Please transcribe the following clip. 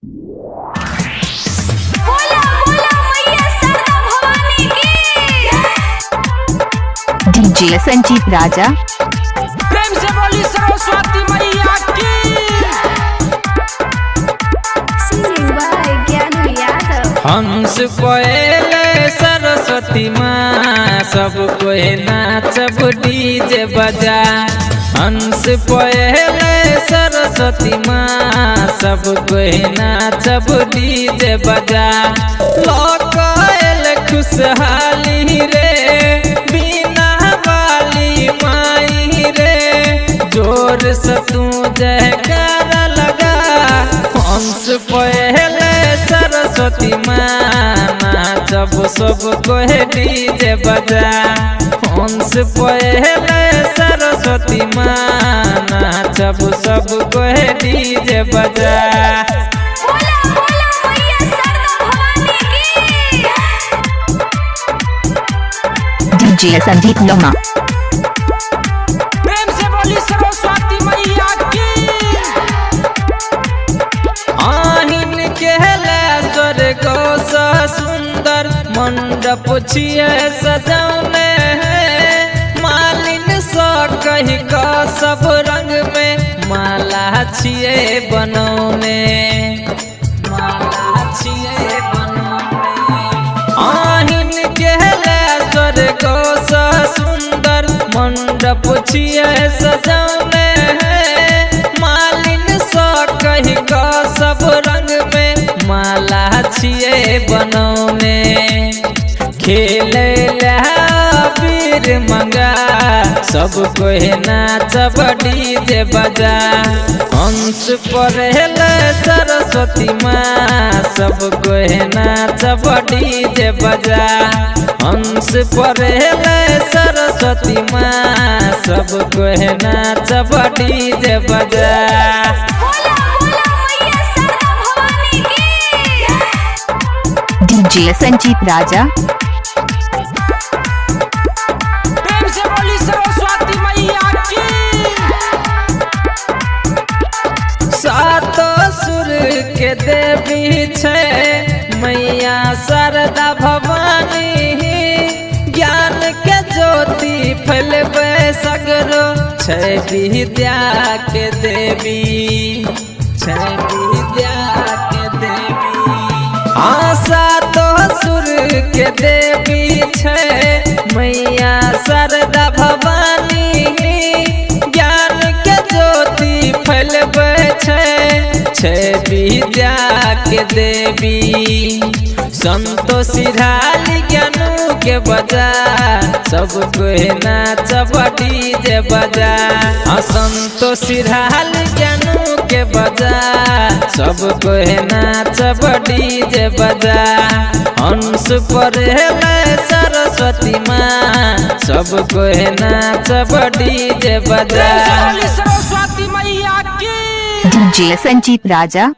बोला बोला मैया सरदा भवानी की। डीजे संजीत राजा। प्रेम से बोली सरस्वती मैया की। सिंगिंग बाय ज्ञानू यादव। हंस कोयले सरस्वती माँ सब कोई नाचब डीजे बजा। हंस कोयले सरस्वती माँ सब कोई नाचब डीजे बजा। लोकल खुशहाली रे बिना वाली माई रे जोर से तू जयकार लगा। हंस कोयले सरस्वती माँ नाचब सब कोई डीजे बजा। हंस कोयले सरस्वती माँ नाचब सब कोई डीजे बजा। बोला बोला मैया सरदा भवानी की। डीजे संजीत लोमा। प्रेम से बोली सरस्वती मैया की। आहिन के स्वर्ग सा सुंदर मंडप छिए सजौने हैं। मालिन सा कही का सब रंग में माला छिए बनौने। माला छिए बनौने। आहिन के स्वर्ग सा सुंदर मंडप छिए सजौने हैं। मालिन सा कही का सब रंग में माला छिए बनौने। खेले वीर मंगा सब कोई नाचब डीजे बजा। हंस पढ़ल सरस्वती माँ सब कोई नाचब डीजे बजा। हंस पढ़ल सरस्वती माँ सब कोई नाचब डीजे बजा। बोला बोला मैया सरदा भवानी की। डीजे संजीत राजा। प्रेम से बोली सरस्वती मैया की। सातो सुर के देवी छे मैया शारदा भवानी। ज्ञान के ज्योति फैलबे सगरो छे विद्या के देवी। छे विद्या के देवी। सातो सुर के देवी छे मैया शारदा भवानी। ज्ञान के ज्योति फैलबे छे विद्या के देवी। संतोषी ढाली ज्ञानू के बजा सब कोई नाचब डीजे बजा। संतोषी ढाली ज्ञानू के बजा सब कोई नाचब डीजे बजा। हंस पढ़ल सरस्वती माँ सब कोई नाचब डीजे बजा। प्रेम से बोली सरस्वती मैया की। डीजे संजीत राजा।